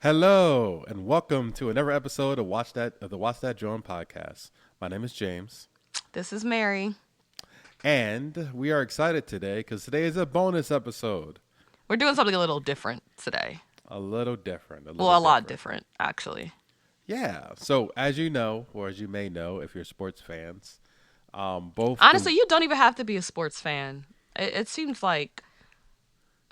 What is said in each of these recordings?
Hello and welcome to another episode of the Watch That Join podcast. My name is James, This is Mary. and we are excited today because today is a bonus episode. We're doing something a little different today. A little different. A lot different, actually. Yeah. So as you know, or as you may know, if you're sports fans, both. Honestly, you don't even have to be a sports fan. It seems like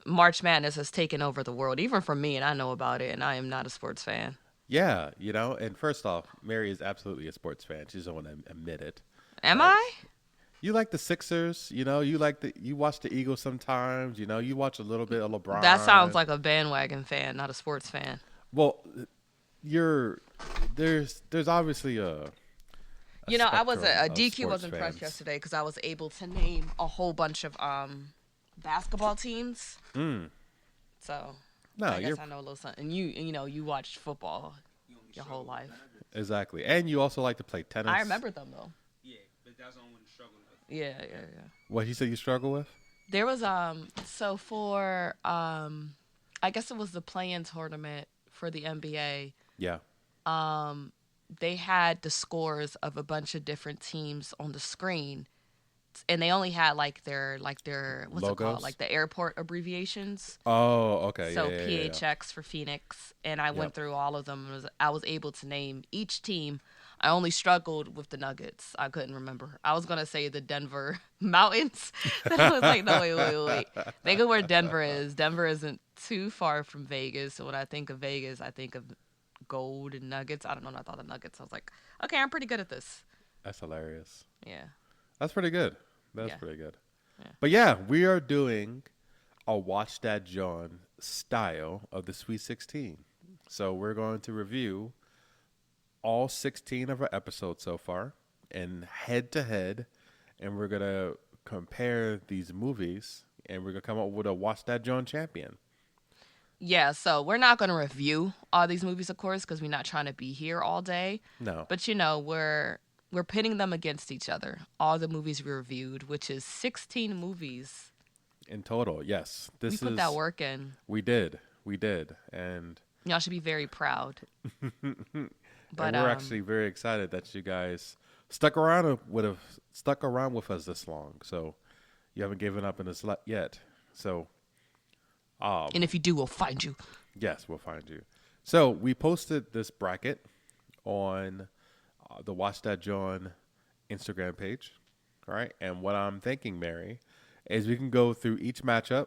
March Madness has taken over the world, even for me, and I know about it, and I am not a sports fan. Yeah, and first off, Mary is absolutely a sports fan. She doesn't want to admit it. Am Like, I? You like the Sixers, you watch the Eagles sometimes, you watch a little bit of LeBron. That sounds like a bandwagon fan, not a sports fan. Well, there's obviously a I was spectrum a of DQ was sports impressed fans. yesterday because I was able to name a whole bunch of basketball teams. So No, I guess you're I know a little something. And you watched football your whole life. exactly, and you also like to play tennis. I remember them though. Yeah, but that's the only one struggling with. Yeah. What you said you struggle with? There was so for I guess it was the play-in tournament for the NBA. Yeah. They had the scores of a bunch of different teams on the screen, and they only had like their what's it Logos? called, like the airport abbreviations. Oh, okay. So yeah. PHX for Phoenix, and I Yep. went through all of them. I was able to name each team. I only struggled with the Nuggets. I couldn't remember. I was gonna say the Denver Mountains. Then I was like, no, wait. Think of where Denver is. Denver isn't too far from Vegas. So when I think of Vegas, I think of gold and nuggets. I don't know. I thought of nuggets. I was like, okay, I'm pretty good at this. That's hilarious. Yeah. That's pretty good. That's Yeah. pretty good. Yeah. But yeah, we are doing a Watch That John style of the Sweet 16. So we're going to review all 16 of our episodes so far and head to head, and we're going to compare these movies, and we're going to come up with a Watch That John champion. Yeah. So we're not going to review all these movies, of course, because we're not trying to be here all day. No. But we're pitting them against each other. All the movies we reviewed, which is 16 movies. In total, yes. We put that work in. We did. And Y'all should be very proud. But we're actually very excited that you guys stuck around with us this long. So you haven't given up in us yet. So and if you do, we'll find you. yes, we'll find you. So we posted this bracket on the Watch That John Instagram page. All right. And what I'm thinking, Mary, is we can go through each matchup,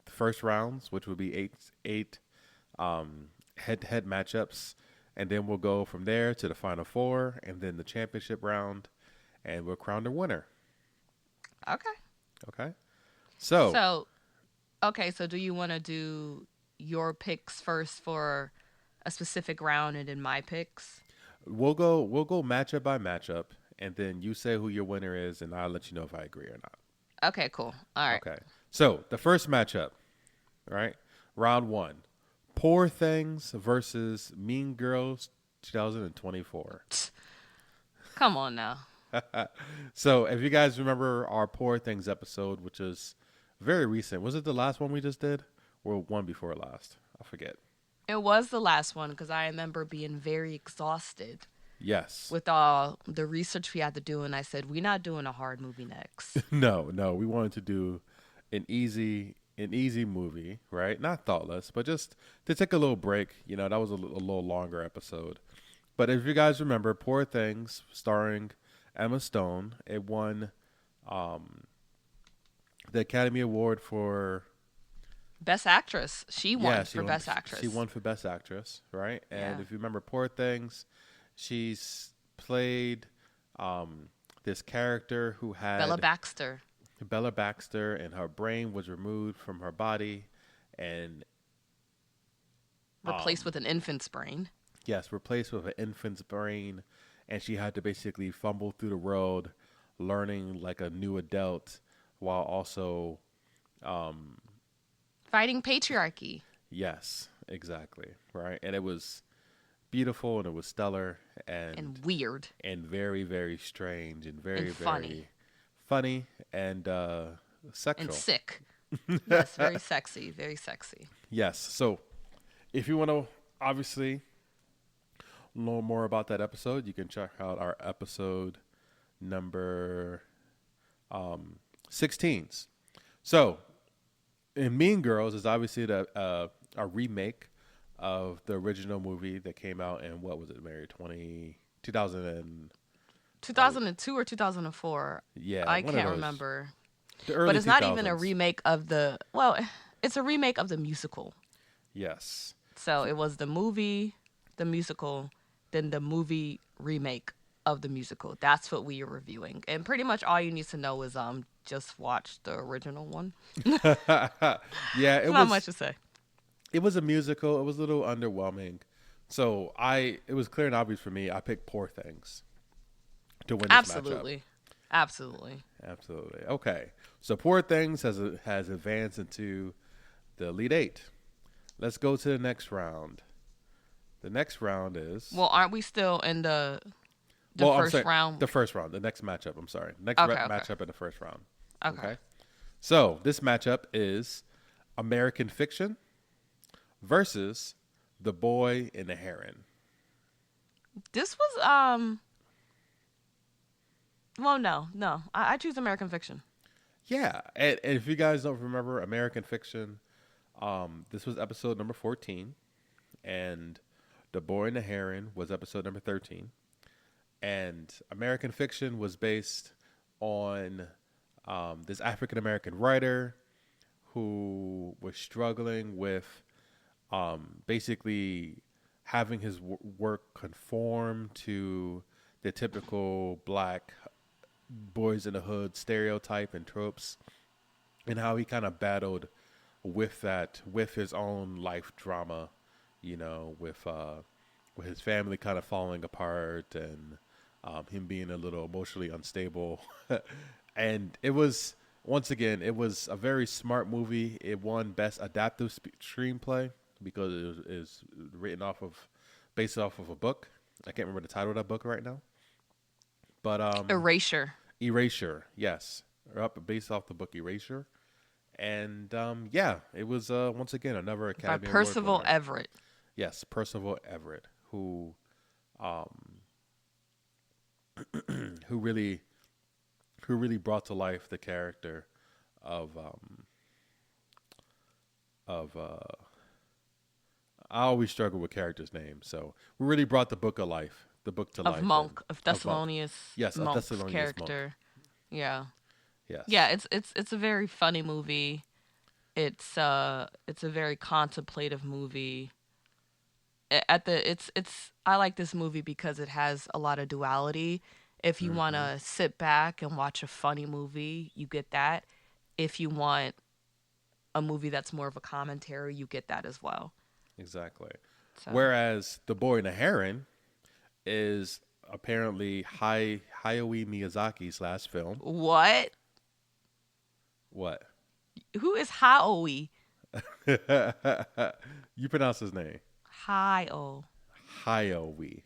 the first rounds, which would be eight head-to-head matchups. And then we'll go from there to the Final Four and then the championship round, and we'll crown the winner. Okay. Okay? So So do you want to do your picks first for a specific round and then my picks? we'll go matchup by matchup, and then you say who your winner is, and I'll let you know if I agree or not. Okay, cool. All right. Okay. So the first matchup, right? Round one. Poor Things versus Mean Girls 2024. Come on now. So if you guys remember our Poor Things episode, which is very recent, was it the last one we just did or one before last? I forget. It was the last one because I remember being very exhausted Yes. with all the research we had to do, and I said, we're not doing a hard movie next. No. We wanted to do an easy movie, right? Not thoughtless, but just to take a little break. That was a little longer episode. But if you guys remember, Poor Things, starring Emma Stone, it won the Academy Award for Best Actress. She won for Best Actress. She won for Best Actress, right? And Yeah. if you remember Poor Things, she's played this character who had Bella Baxter, and her brain was removed from her body and Replaced with an infant's brain. yes, replaced with an infant's brain, and she had to basically fumble through the world learning like a new adult while also Fighting patriarchy. yes, exactly, right? And it was beautiful and it was stellar And weird. and very, very strange and very, And funny. very funny and sexual. And sick. Yes, very sexy. Very sexy. Yes. So if you want to obviously, learn more about that episode, you can check out our episode number 16s. So, in Mean Girls is obviously a remake of the original movie that came out in, what was it, Mary? 2000 and 2002 or 2004. yeah, I one of can't those. remember. The early But it's not even a 2000s. remake of the. Well, it's a remake of the musical. Yes. So it was the movie, the musical, then the movie remake of the musical. That's what we are reviewing. And pretty much all you need to know is just watch the original one. Yeah, it There's not was much to say. it was a musical. It was a little underwhelming. So it was clear and obvious for me. I picked Poor Things to win this Absolutely. Absolutely. matchup. Absolutely. Okay. So Poor Things has advanced into the Elite Eight. Let's go to the next round. The next round is Well, aren't we still in the I'm first sorry, round? The first round. The next matchup. I'm sorry. Next Okay, matchup in the first round. Okay. So this matchup is American Fiction versus The Boy and the Heron. This was well, no. I choose American Fiction. Yeah, and if you guys don't remember American Fiction, this was episode number 14, and The Boy and the Heron was episode number 13. And American Fiction was based on this African American writer who was struggling with basically having his work conform to the typical black boys in the hood stereotype and tropes, and how he kind of battled with that, with his own life drama, with his family kind of falling apart, and him being a little emotionally unstable. And it was, once again, it was a very smart movie. It won Best Adaptive Screenplay because it is based off of a book. I can't remember the title of that book right now. But Erasure. Erasure, yes, based off the book Erasure, and yeah, it was once again another By Academy Award Percival winner. Everett. Yes, Percival Everett, who really brought to life the character of I always struggle with characters' names, so we really brought the book to life. Of Monk, of Monk. Thessalonius. Yes, of Monk's Thessalonius character. Yeah. Yes. Yeah, it's a very funny movie. It's a very contemplative movie. I like this movie because it has a lot of duality. If you want to sit back and watch a funny movie, you get that. If you want a movie that's more of a commentary, you get that as well. Exactly. So. Whereas The Boy and the Heron is apparently Hayao Miyazaki's last film. What? What? Who is Haoi? You pronounce his name. Hayao. Hayao.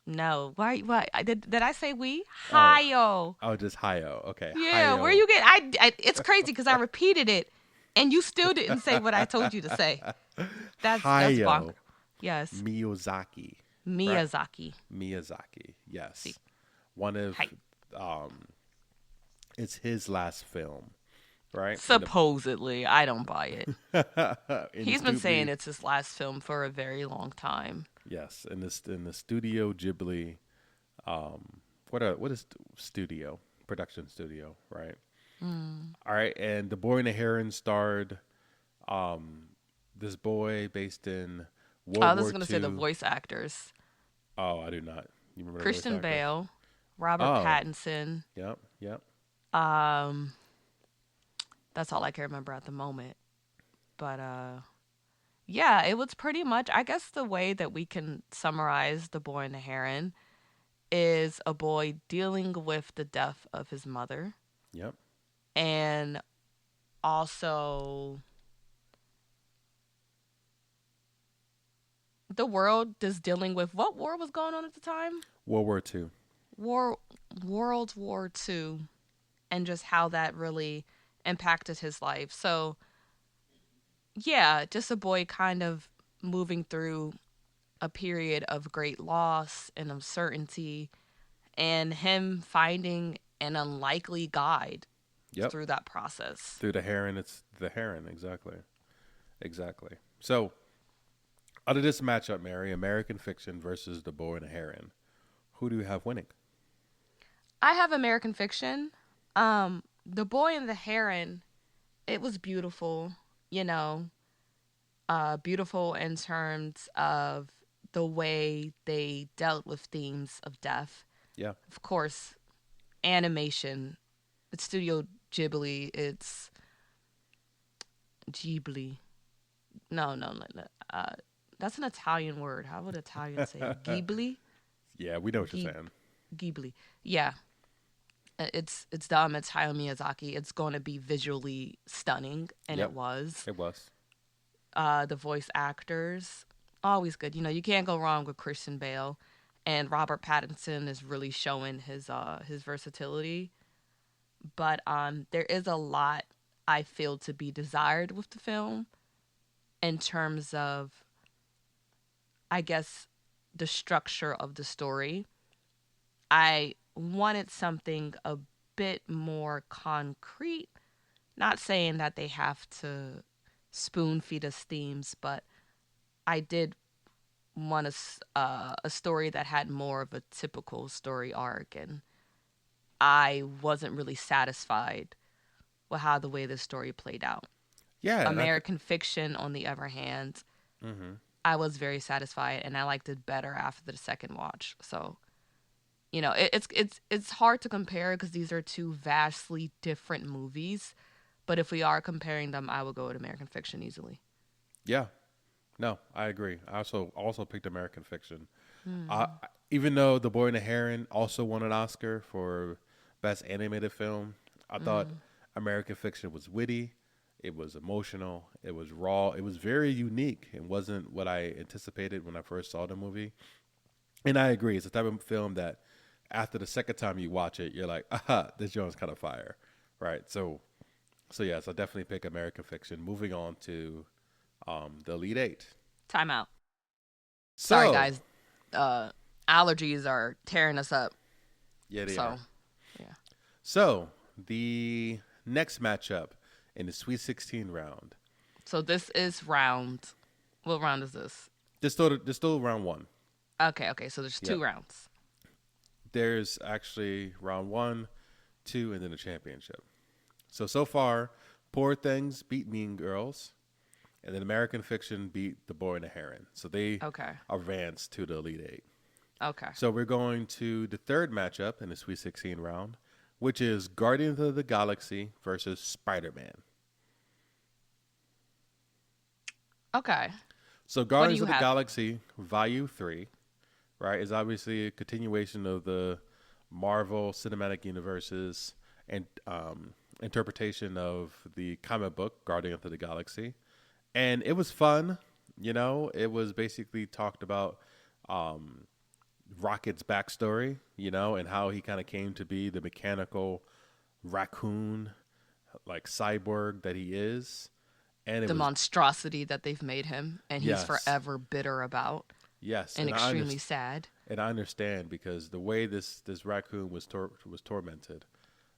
No. Why? Did I say we? Hayao. Oh, just Hayao. Okay. Yeah, Hayao. where you get? It's crazy because I repeated it, and you still didn't say what I told you to say. That's Hayao bonk. Yes, Miyazaki. Miyazaki. Miyazaki. Yes. See. One of Hi. it's his last film, right? Supposedly, I don't buy it. In He's the been stu- saying it's his last film for a very long time. Yes, in the Studio Ghibli, what is studio production studio, right? All right, and The Boy and the Heron starred this boy based in World I War was going to say the II. voice actors: Oh, I do not. You remember the voice Christian actor? Bale, Robert Oh. Pattinson. Yep. That's all I can remember at the moment. But yeah, it was pretty much, I guess the way that we can summarize The Boy and the Heron is a boy dealing with the death of his mother, Yep. and also the world is dealing with what war was going on at the time? World War II. World War II, and just how that really impacted his life. So yeah, just a boy kind of moving through a period of great loss and uncertainty, and him finding an unlikely guide Yep. through that process. Through the heron, it's the heron. Exactly. Exactly. So, out of this matchup, Mary, American Fiction versus The Boy and the Heron, who do you have winning? I have American Fiction. The Boy and the Heron, it was beautiful, you know, beautiful in terms of the way they dealt with themes of death. Yeah. Of course, animation. It's Studio Ghibli. It's Ghibli. No. That's an Italian word. How would Italians say it? Ghibli? Yeah, we know what you're Ghib- saying. Ghibli. Yeah. It's dumb. It's Hayao Miyazaki. It's going to be visually stunning, and Yep. it was. It was. The voice actors, always good. You know, you can't go wrong with Christian Bale, and Robert Pattinson is really showing his versatility. But there is a lot I feel to be desired with the film in terms of, I guess, the structure of the story. I wanted something a bit more concrete. Not saying that they have to spoon feed us themes, but I did want a story that had more of a typical story arc, and I wasn't really satisfied with how the way this story played out. Yeah. American Fiction, on the other hand, Mm-hmm. I was very satisfied, and I liked it better after the second watch. So, you know, it's hard to compare because these are two vastly different movies. But if we are comparing them, I would go with American Fiction easily. Yeah. No, I agree. I also picked American Fiction. Mm. Even though The Boy and the Heron also won an Oscar for Best Animated Film, I thought Mm. American Fiction was witty. It was emotional. It was raw. It was very unique. It wasn't what I anticipated when I first saw the movie. And I agree. It's the type of film that after the second time you watch it, you're like, aha, this joint's kind of fire. Right. So yes, I definitely pick American Fiction. Moving on to the Elite Eight. Time out. So, Sorry, guys. Allergies are tearing us up. Yeah, they So, are. yeah. So the next matchup in the Sweet 16 round. So this is round. What round is this? There's still round one. Okay. So there's two Yep. rounds. There's actually round 1, 2, and then the championship. So far, Poor Things beat Mean Girls, and then American Fiction beat The Boy and the Heron. So they Okay. advanced to the Elite Eight. Okay. So we're going to the third matchup in the Sweet 16 round, which is Guardians of the Galaxy versus Spider-Man. Okay. So do Guardians you of the have? Galaxy Volume 3, right, is obviously a continuation of the Marvel Cinematic Universe's and interpretation of the comic book Guardians of the Galaxy. And it was fun, it was basically talked about Rocket's backstory, and how he kind of came to be the mechanical raccoon like cyborg that he is. And it The was monstrosity that they've made him, and he's yes. forever bitter about Yes, and and extremely sad. and I understand because the way this raccoon was tormented,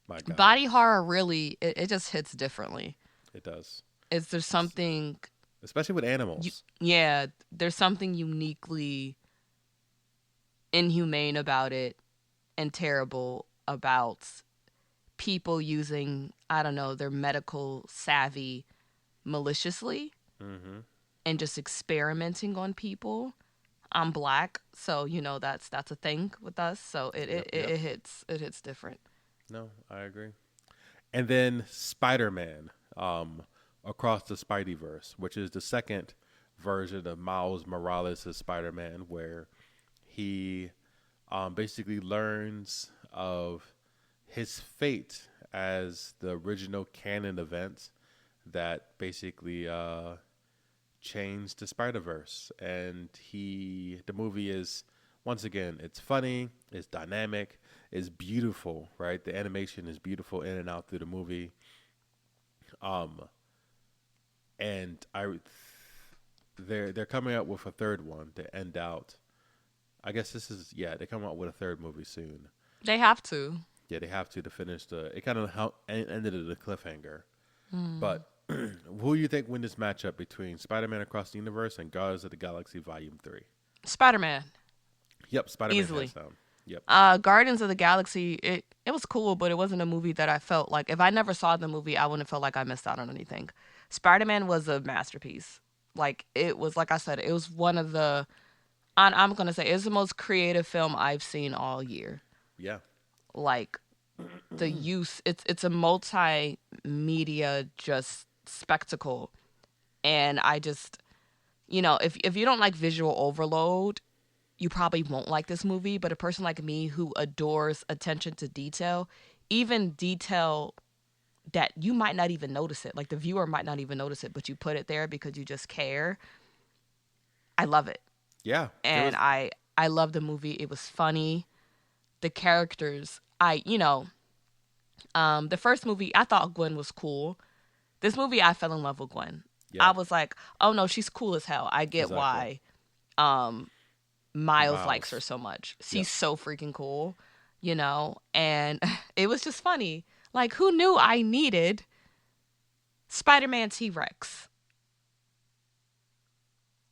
my God, Body horror really, it just hits differently. it does, Is there something, especially with animals. yeah, there's something uniquely inhumane about it and terrible about people using, I don't know, their medical savvy maliciously Mm-hmm. and just experimenting on people. I'm black, so that's a thing with us. So it hits different. No, I agree. And then Spider-Man, across the Spideyverse, which is the second version of Miles Morales' Spider-Man, where he basically learns of his fate as the original canon event that basically changed the Spider-Verse. And the movie is, once again, it's funny, it's dynamic, it's beautiful, right? The animation is beautiful in and out through the movie. And they're coming out with a third one to end out. I guess this is they're coming out with a third movie soon. They have to. Yeah, they have to finish the. It kind of ended at a cliffhanger. But who do you think win this matchup between Spider-Man Across the Universe and Guardians of the Galaxy Volume 3? Spider-Man. Yep, Spider-Man Easily. hands down. Yep. Guardians of the Galaxy, it was cool, but it wasn't a movie that I felt like, if I never saw the movie, I wouldn't have felt like I missed out on anything. Spider-Man was a masterpiece. Like, it was, like I said, it was one of the, I'm going to say, it's the most creative film I've seen all year. Yeah. Like, the use, it's a multimedia just spectacle. And I just, if you don't like visual overload, you probably won't like this movie. But a person like me who adores attention to detail, even detail that you might not even notice it, like the viewer might not even notice it, but you put it there because you just care. I love it. Yeah. And I love the movie. It was funny. The characters, the first movie, I thought Gwen was cool. This movie, I fell in love with Gwen. Yeah. I was like, oh no, she's cool as hell. I get why Miles likes her so much. She's so freaking cool, and it was just funny. Like, who knew I needed Spider-Man T-Rex?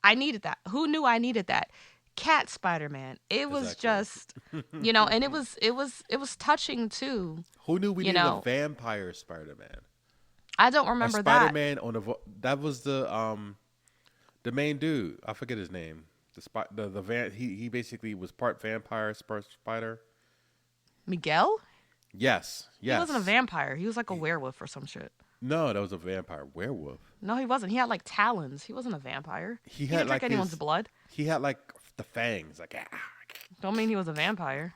I needed that. Who knew I needed that? Cat Spider-Man. It was just, and it was touching too. Who knew we needed a vampire Spider-Man? I don't remember Spider-Man that was the main dude. I forget his name. He basically was part vampire, part spider. Miguel? Yes. He wasn't a vampire. He was like a werewolf or some shit. No, that was a vampire werewolf. No, he wasn't. He had like talons. He wasn't a vampire. He didn't drink anyone's blood. He had like the fangs. Like, don't mean he was a vampire.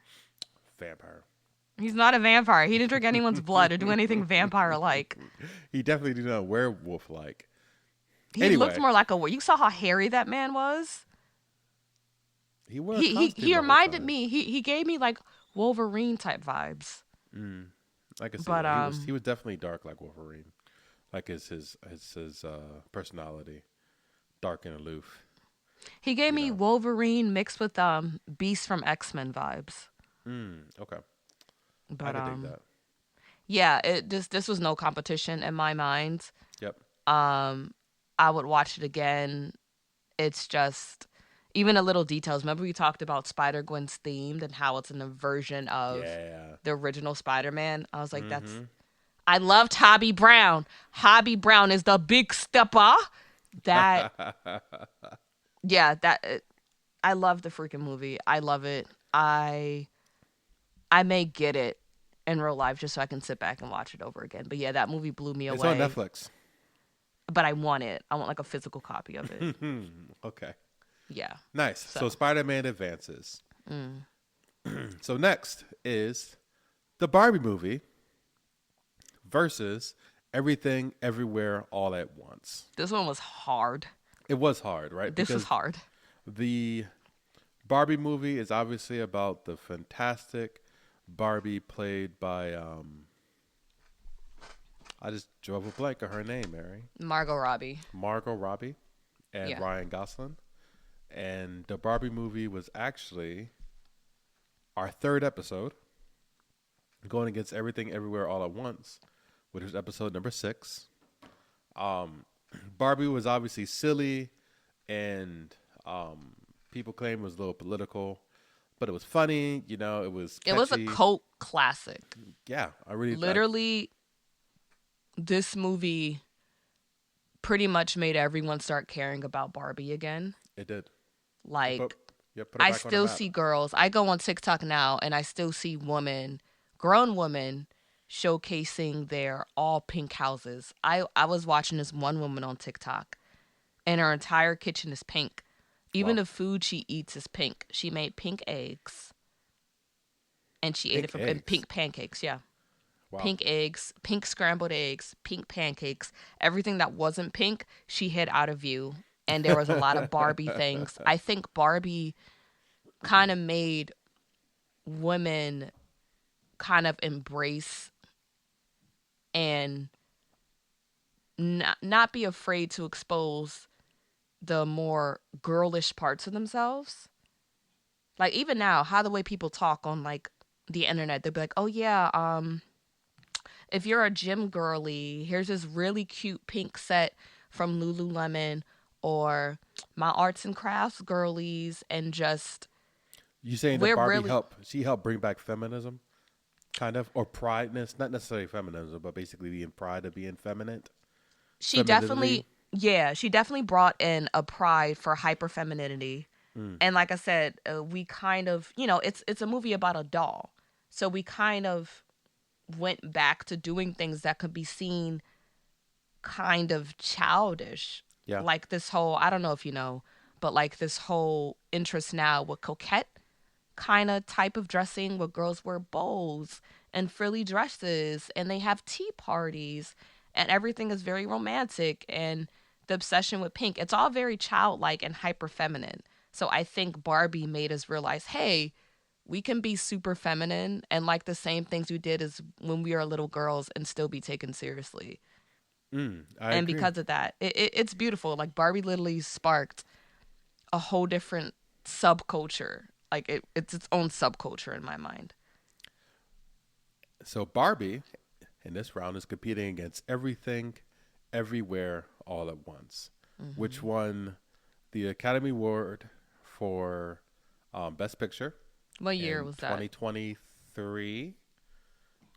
Vampire. He's not a vampire. He didn't drink anyone's blood or do anything vampire-like. He definitely did not werewolf-like. He looked more like a werewolf. You saw how hairy that man was? He reminded me. He gave me like Wolverine-type vibes. Like I said, he was definitely dark like Wolverine. Like his personality. Dark and aloof. He gave me Wolverine mixed with Beast from X-Men vibes. Okay. But I can dig that. Yeah, this was no competition in my mind. Yep. I would watch it again. It's just even the little details. Remember we talked about Spider-Gwen's themed and how it's an version of the original Spider-Man? I was like, I loved Hobby Brown. Hobby Brown is the big stepper. That I love the freaking movie. I love it. I may get it in real life just so I can sit back and watch it over again. But yeah, that movie blew me away. It's on Netflix. But I want it. I want like a physical copy of it. Okay. Yeah. Nice. So Spider-Man advances. So next is the Barbie movie versus Everything Everywhere All at Once. This one was hard. It was hard, right? This was hard. The Barbie movie is obviously about the fantastic Barbie played by I just drove a blank of her name, Mary. Margot Robbie and Ryan Gosling. And the Barbie movie was actually our third episode, going against Everything Everywhere All at Once, which was episode number 6. Barbie was obviously silly, and people claim it was a little political, but it was funny. It was catchy. It was a cult classic. Yeah, I really literally. This movie pretty much made everyone start caring about Barbie again. It did. Like, I still see girls. I go on TikTok now, and I still see grown women, showcasing their all pink houses. I was watching this one woman on TikTok, and her entire kitchen is pink. Even the food she eats is pink. She made pink eggs, and she ate it from pink pancakes. Yeah. Wow. Pink eggs, pink scrambled eggs, pink pancakes. Everything that wasn't pink, she hid out of view. And there was a lot of Barbie things. I think Barbie kind of made women kind of embrace and not be afraid to expose the more girlish parts of themselves. Like even now, how the way people talk on like the internet, they'll be like, "Oh yeah, if you're a gym girly, here's this really cute pink set from Lululemon, or my arts and crafts girlies," and just You saying that we're Barbie really helped? She helped bring back feminism, kind of, or prideness, not necessarily feminism, but basically being pride of being feminine, she femininity. definitely yeah, she definitely brought in a pride for hyper femininity. Mm, And like I said, we kind of, it's a movie about a doll. So we kind of went back to doing things that could be seen kind of childish. yeah, Like this whole, I don't know if you know, but like this whole interest now with coquette kind of type of dressing where girls wear bows and frilly dresses and they have tea parties and everything is very romantic, and the obsession with pink. It's all very childlike and hyper feminine. So I think Barbie made us realize, hey, we can be super feminine and like the same things we did as when we were little girls and still be taken seriously. I And agree. because of that, it's beautiful. Like Barbie literally sparked a whole different subculture. Like it's its own subculture in my mind. So Barbie in this round is competing against everything, everywhere, all at once, which Hmm. won the Academy Award for Best Picture What year in was that? 2023.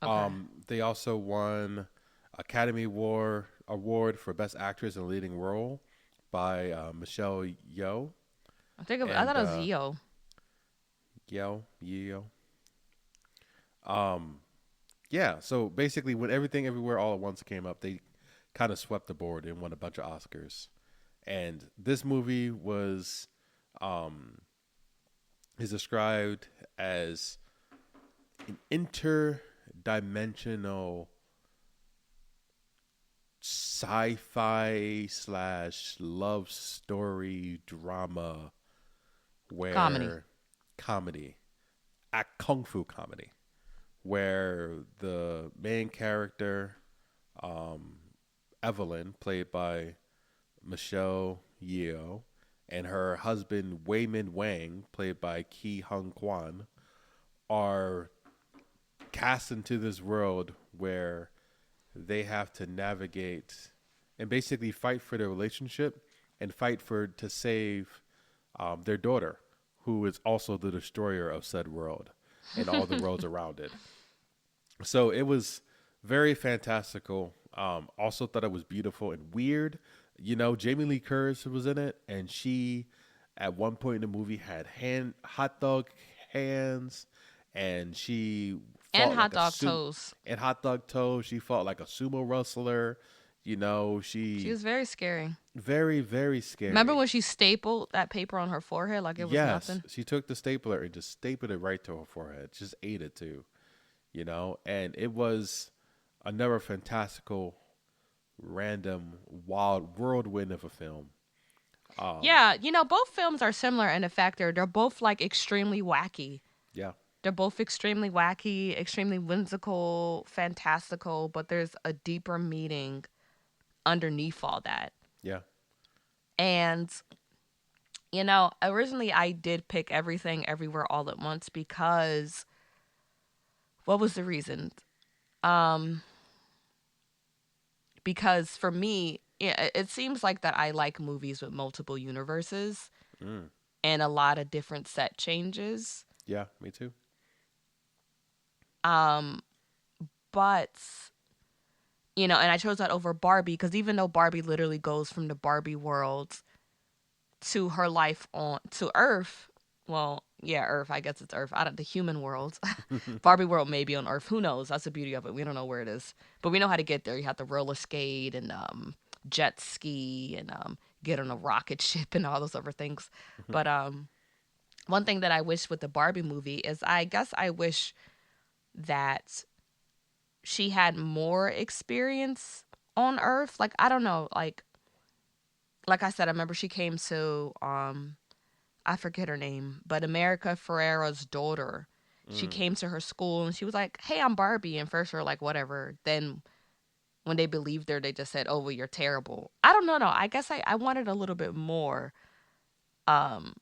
Okay. They also won Academy Award for Best Actress in a Leading Role by Michelle Yeoh I and thought it was Yo. Yeoh. Um, yeah. So basically, when Everything Everywhere All at Once came up, they kind of swept the board and won a bunch of Oscars. And this movie um, is described as an interdimensional sci-fi slash love story drama Comedy. where comedy, act kung fu comedy, where the main character, um, Evelyn, played by Michelle Yeoh, and her husband Wayman Wang, played by Ki Hung Kwan, are cast into this world where they have to navigate and basically fight for their relationship and fight for to save their daughter, who is also the destroyer of said world and all the worlds around it. So it was very fantastical. Also thought it was beautiful and weird. You know, Jamie Lee Curtis was in it, and she, at one point in the movie, had hot dog hands, and she And fought hot like a dog sumo toast. and hot dog toes. She fought like a sumo wrestler. You know, She she was very scary. very Remember scary. when she stapled that paper on her forehead like it was Yes, nothing? she took the stapler and just stapled it right to her forehead. Just ate it too, you know. And it was another fantastical, random, wild whirlwind of a film. Um, Yeah, both films are similar in the fact they're both like extremely wacky. yeah, They're both extremely wacky, extremely whimsical, fantastical, but there's a deeper meaning underneath all that. yeah. And originally I did pick Everything Everywhere All at Once because what was the reason? Um, because for me, it seems like that I like movies with multiple universes Mm, and a lot of different set changes. yeah, me too. Um, but and I chose that over Barbie because even though Barbie literally goes from the Barbie world to her life on to Earth, well, yeah, Earth, I guess it's Earth, out of the human world. Barbie world may be on Earth. Who knows? That's the beauty of it. We don't know where it is, but we know how to get there. You have to roller skate and jet ski and get on a rocket ship and all those other things. But one thing that I wish with the Barbie movie is I guess I wish that she had more experience on Earth. Like I don't know, like I said, I remember she came to I forget her name, but America Ferrera's daughter. She Mm, came to her school and she was like, "Hey, I'm Barbie." And first we are like, "Whatever." Then when they believed her, they just said, "Oh, well, you're terrible." I don't know. No, I guess I wanted a little bit more um,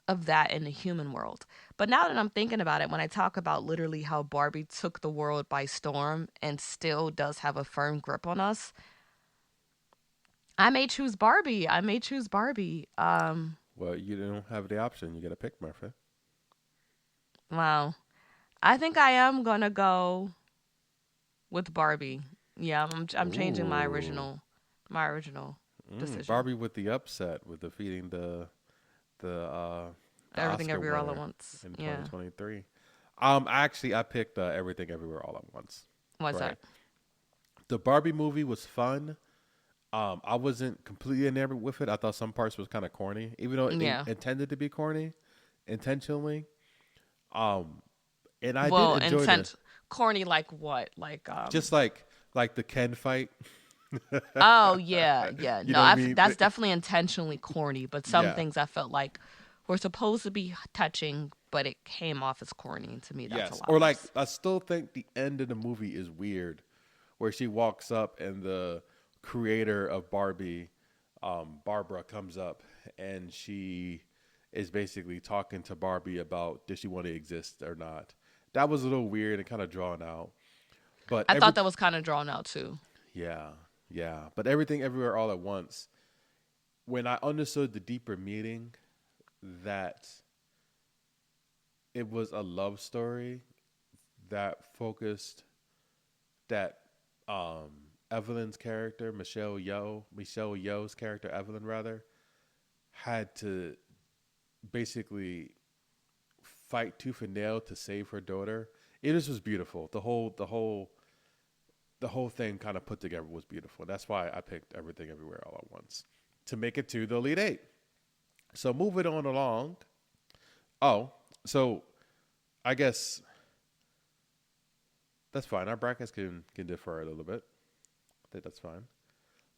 of that in the human world. But now that I'm thinking about it, when I talk about literally how Barbie took the world by storm and still does have a firm grip on us, I may choose Barbie. I may choose Barbie. Well, you don't have the option. You got to pick, Murphy. Wow. I think I am gonna go with Barbie. Yeah, I'm changing Ooh. my original decision. Barbie with the upset with defeating the the Everything Oscar Everywhere All at winner Once. in Yeah. 2023. Actually, I picked Everything Everywhere All at Once. What's Right. that? The Barbie movie was fun. I wasn't completely enamored with it. I thought some parts was kind of corny, even though they Yeah. intended to be corny intentionally. Um, and I did Well, enjoy the corny like what? Like just like the Ken fight. oh yeah, yeah. You No, know what I mean? that's definitely intentionally corny, but some Yeah. things I felt like were supposed to be touching, but it came off as corny, and to me that's a Yes. lot Or like worse. I still think the end of the movie is weird, where she walks up and the creator of Barbie, Barbara, comes up and she is basically talking to Barbie about does she want to exist or not. That was a little weird and kind of drawn out. But I every thought that was kind of drawn out too. yeah, yeah. But everything everywhere all at once. When I understood the deeper meaning that it was a love story that focused that um Evelyn's character, Michelle Yeoh's character, Evelyn rather, had to basically fight tooth and nail to save her daughter. It just was beautiful. The whole thing kind of put together was beautiful. That's why I picked Everything Everywhere All at Once to make it to the Elite Eight. So moving on along. Oh, so I guess that's fine. Our brackets can differ a little bit. I think that's fine.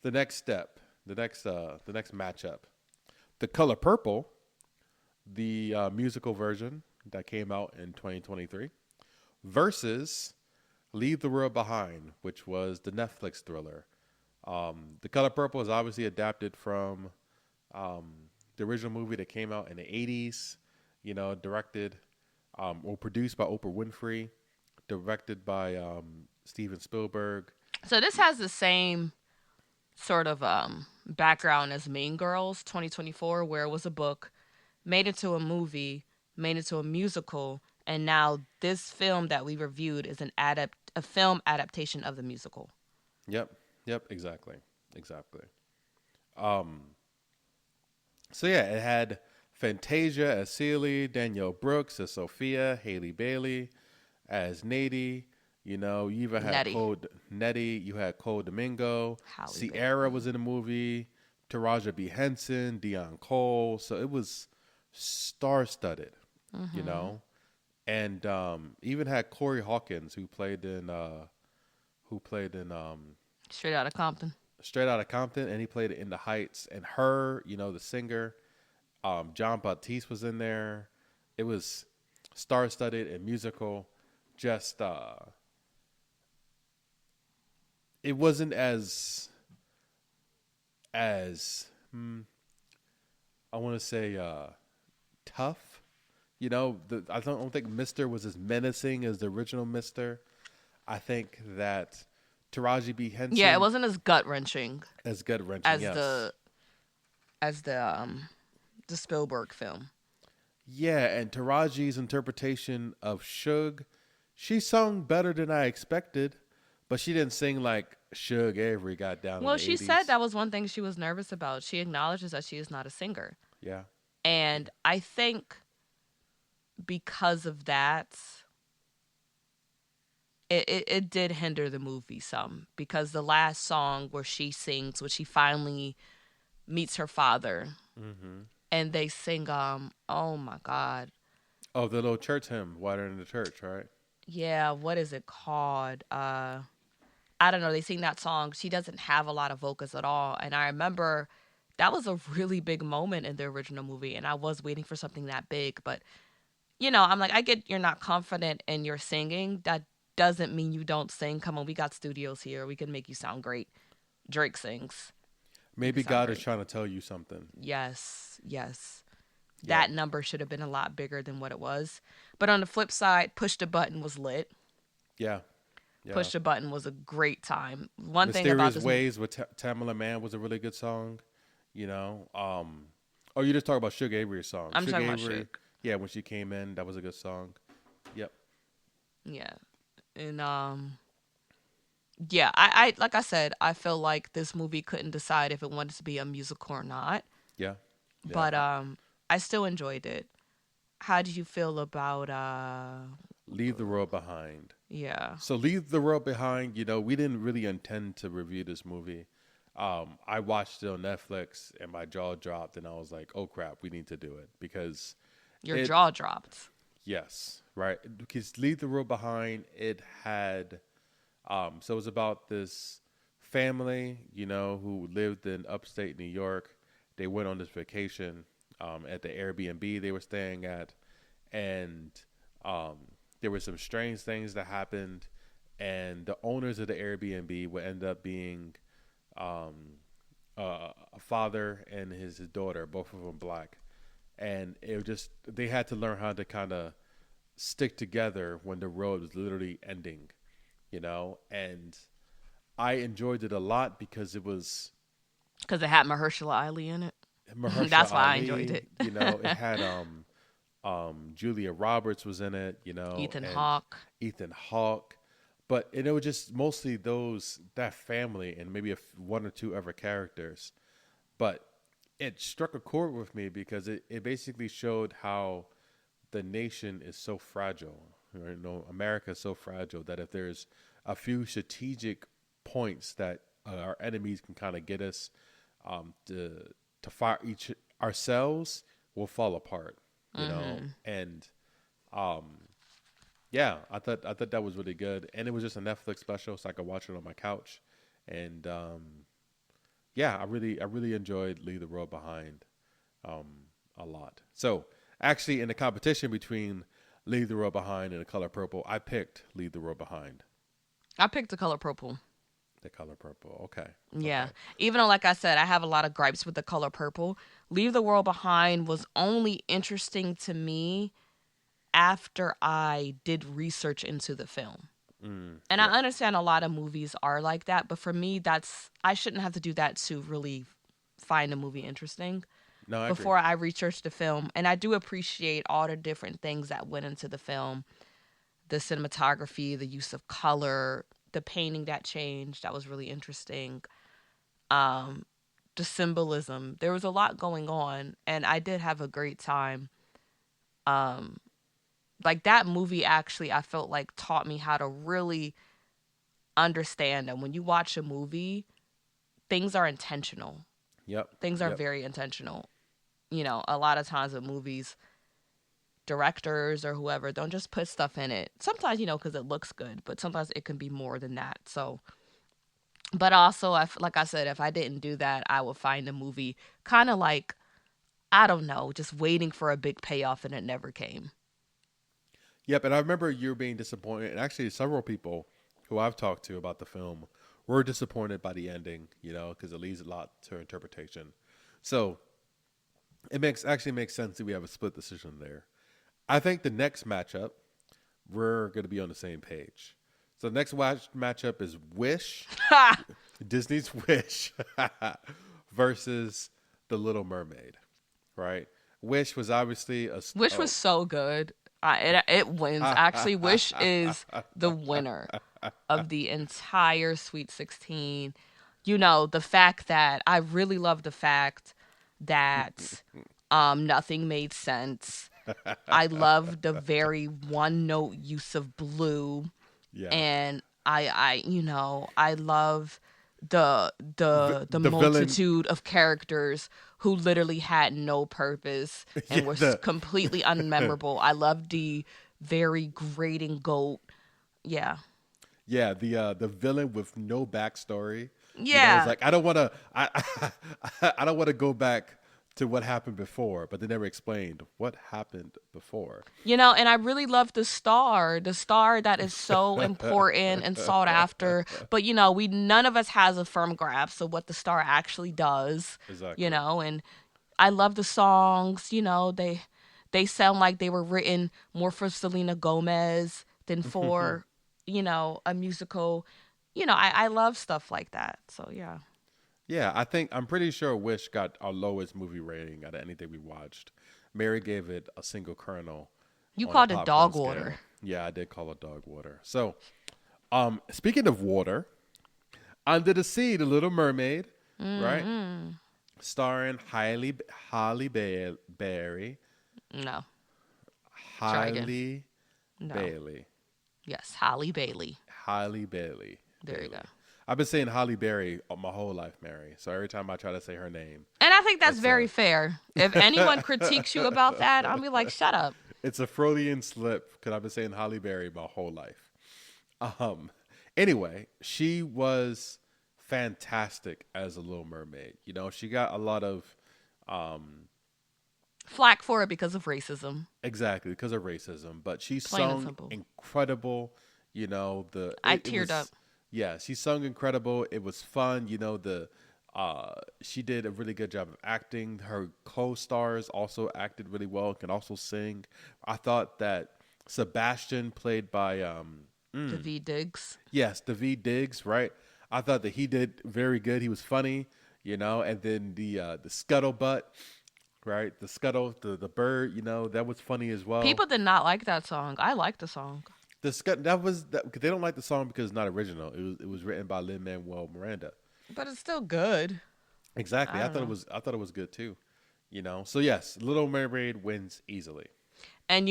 The next step, the next matchup, the color purple, the musical version that came out in 2023, versus Leave the World Behind, which was the Netflix thriller. The color purple is obviously adapted from um, the original movie that came out in the 80s. Directed or produced by Oprah Winfrey, directed by Steven Spielberg. So this has the same sort of background as Mean Girls 2024, where it was a book made into a movie, made into a musical, and now this film that we reviewed is a film adaptation of the musical. Yep, yep, exactly. Um, so yeah, it had Fantasia as Celie, Danielle Brooks as Sophia, Haley Bailey as Nady. You even had Nettie. Cole Nettie. You had Cole Domingo. Halle Sierra Bailey. was in the movie. Taraja B. Henson, Dion Cole. So it was star-studded, you Mm-hmm. know. And even had Corey Hawkins, who played in Straight out of Compton. Straight Outta Compton, and he played it in The Heights. And her, the singer, John Baptiste was in there. It was star-studded and musical. Just it wasn't as I want to say tough. I don't think Mister was as menacing as the original Mister. I think that Taraji B Yeah, it Henson wasn't as gut wrenching as gut wrenching. as Yes, the Spielberg film. yeah, and Taraji's interpretation of Suge, she sung better than I expected, but she didn't sing like Suge Avery got down in Well, the she said 80s. that was one thing she was nervous about. She acknowledges that she is not a singer. Yeah, And I think because of that, it did hinder the movie some. Because the last song where she sings, when she finally meets her father, mm-hmm. and they sing, oh my God. Oh, the little church hymn, "Water in the Church," right? Yeah, what is it called? I don't know. They sing that song. She doesn't have a lot of vocals at all. And I remember that was a really big moment in the original movie. And I was waiting for something that big. But, I'm like, I get you're not confident in your singing. That doesn't mean you don't sing. Come on, we got studios here. We can make you sound great. Drake sings. Maybe Sound God is great. trying to tell you something. Yes, yes. Yep. That number should have been a lot bigger than what it was. But on the flip side, Push the Button was lit. Yeah. Yeah. Push the Button was a great time. One thing about Mysterious this Ways with Tamala Mann was a really good song. You know. Oh, you just talk about Sugar Avery's song. I'm Sugar talking about Avery. Suge. Yeah, when she came in, that was a good song. Yep. Yeah. And yeah, I like I said, I feel like this movie couldn't decide if it wanted to be a musical or not. Yeah. Yeah. But I still enjoyed it. How did you feel about Leave the World Behind. yeah. So Leave the World Behind, you know, we didn't really intend to review this movie. I watched it on Netflix and my jaw dropped and I was like, oh crap, we need to do it because Your jaw dropped. yes, right. Because Leave the World Behind, it had, so it was about this family, you know, who lived in upstate New York. They went on this vacation at the Airbnb they were staying at, and there were some strange things that happened, and the owners of the Airbnb would end up being a father and his daughter, both of them black, and it was just they had to learn how to kind of stick together when the road was literally ending, you know, and I enjoyed it a lot because it was Because it had Mahershala Ali in it. Mahershala That's why I Ali, enjoyed it. you know, it had Julia Roberts was in it, you know, Ethan and Hawke. Ethan Hawke, but it was just mostly that family and maybe one or two other characters, but it struck a chord with me because it basically showed how the nation is so fragile. You know, America is so fragile that if there's a few strategic points that our enemies can kind of get us to fire each ourselves, will fall apart. You know, and yeah, I thought that was really good, and it was just a Netflix special, so I could watch it on my couch, and yeah, I really enjoyed Leave the World Behind a lot. So actually, in the competition between Leave the World Behind and The Color Purple, I picked Leave the World Behind. I picked The Color Purple. The Color Purple, okay. Yeah. Okay. Even though, like I said, I have a lot of gripes with The Color Purple, Leave the World Behind was only interesting to me after I did research into the film. And yeah. I understand a lot of movies are like that, but for me, I shouldn't have to do that to really find a movie interesting. No, I Before agree. I researched the film. And I do appreciate all the different things that went into the film. The cinematography, the use of color, the painting that changed. That was really interesting. The symbolism. There was a lot going on. And I did have a great time. Like that movie actually, I felt like taught me how to really understand that when you watch a movie, things are intentional. Yep. Things are Yep. very intentional. You know, a lot of times with movies, directors or whoever don't just put stuff in it. Sometimes, you know, because it looks good, but sometimes it can be more than that. So, but also, like I said, if I didn't do that, I would find the movie kind of like, I don't know, just waiting for a big payoff and it never came. Yep, and I remember you being disappointed, and actually several people who I've talked to about the film were disappointed by the ending, you know, because it leaves a lot to interpretation. So it actually makes sense that we have a split decision there. I think the next matchup, we're going to be on the same page. So the next matchup is Wish, Disney's Wish, versus The Little Mermaid, right? Wish was obviously Wish was so good. It wins. Actually, Wish is the winner of the entire Sweet 16. You know, the fact that I really love the fact that nothing made sense. I love the very one note use of blue. yeah. And I love the The villain- multitude of characters who literally had no purpose and Yeah, were completely unmemorable. I love the very grating goat. Yeah. Yeah, the villain with no backstory. You know, Yeah. it's like I don't want to I don't want to go back to what happened before, but they never explained what happened before. And I really love the star that is so important and sought after. But we none of us has a firm grasp of what the star actually does. Exactly. And I love the songs. They sound like they were written more for Selena Gomez than for a musical. I love stuff like that. So yeah. Yeah, I'm pretty sure Wish got our lowest movie rating out of anything we watched. Mary gave it a single kernel You on a called it popcorn dog scale. water. Yeah, I did call it dog water. So, speaking of water, Under the Sea, The Little Mermaid, right? Starring Halle Berry. No. Try again. Halle No. Bailey. Yes, Halle Bailey. Halle Bailey. There you go. I've been saying Halle Berry my whole life, Mary. So every time I try to say her name, And I think that's It's very fair. If anyone critiques you about that, I'll be like, shut up. it's a Freudian slip because I've been saying Halle Berry my whole life. Anyway, she was fantastic as a Little Mermaid. She got a lot of Flack for it because of racism. exactly because of racism, but she Plain and sung simple. incredible. I teared up. Yeah, she sung incredible. It was fun. She did a really good job of acting. Her co-stars also acted really well and can also sing. I thought that Sebastian, played by Daveed Diggs. yes, Daveed Diggs, right? I thought that he did very good. He was funny, and then the scuttlebutt, right? The bird, that was funny as well. People did not like that song. I like the song. They don't like the song because it's not original. It was written by Lin-Manuel Miranda. But it's still good. Exactly. I I don't thought it was good too. So yes, Little Mermaid wins easily. And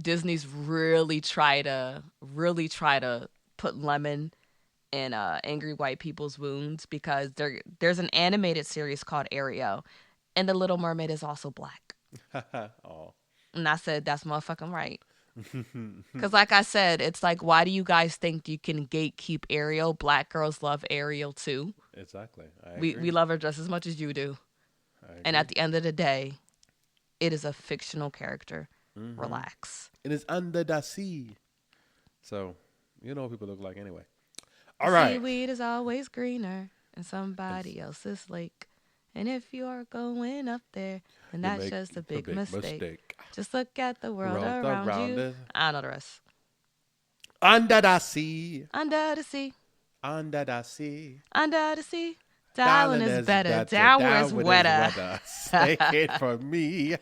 Disney's really try to put lemon in angry white people's wounds because there's an animated series called Ariel, and the Little Mermaid is also black. Oh. And I said, that's motherfucking right. Because like I said, it's like, why do you guys think you can gatekeep Ariel? Black girls love Ariel too. Exactly. We love her just as much as you do. And at the end of the day, it is a fictional character. Mm-hmm. Relax. It is under the sea. So, what people look like anyway. All right. Seaweed is always greener in somebody else's lake. And if you are going up there, then that's just a big mistake. Just look at the world around you. I know the rest. Under the sea. Under the sea. Under the sea. Under the sea. Darling is better. Down is wetter. Take it from me.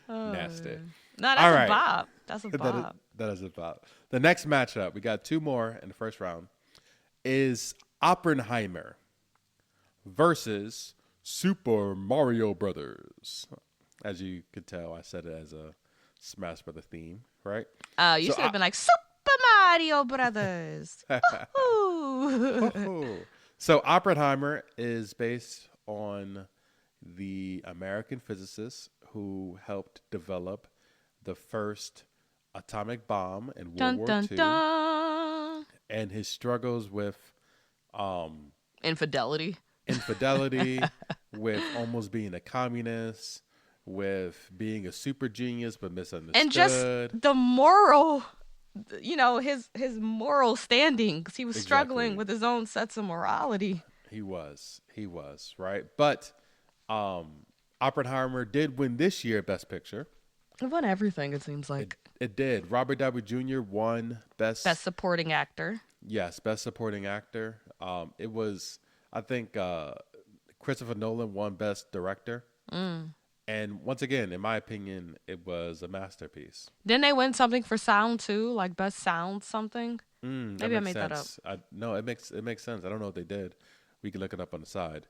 Nasty. No, that's a bop. That's a bop. That is a bop. The next matchup, we got two more in the first round, is Oppenheimer versus Super Mario Brothers. As you could tell, I said it as a Smash Brother theme, right? You should have been like, Super Mario Brothers. So Oppenheimer is based on the American physicist who helped develop the first atomic bomb in World War II, and his struggles with infidelity, with almost being a communist, with being a super genius but misunderstood, and just the moral, his moral standing, because he was struggling with his own sense of morality. He was right, but Oppenheimer did win this year Best Picture. It won everything, it seems like. It did. Robert Downey Jr. won Best Supporting Actor. Yes, Best Supporting Actor. It was, I think, Christopher Nolan won Best Director. And once again, in my opinion, it was a masterpiece. Didn't they win something for sound too, like Best Sound something? Maybe I made that up. No, it makes sense. I don't know if they did. We can look it up on the side.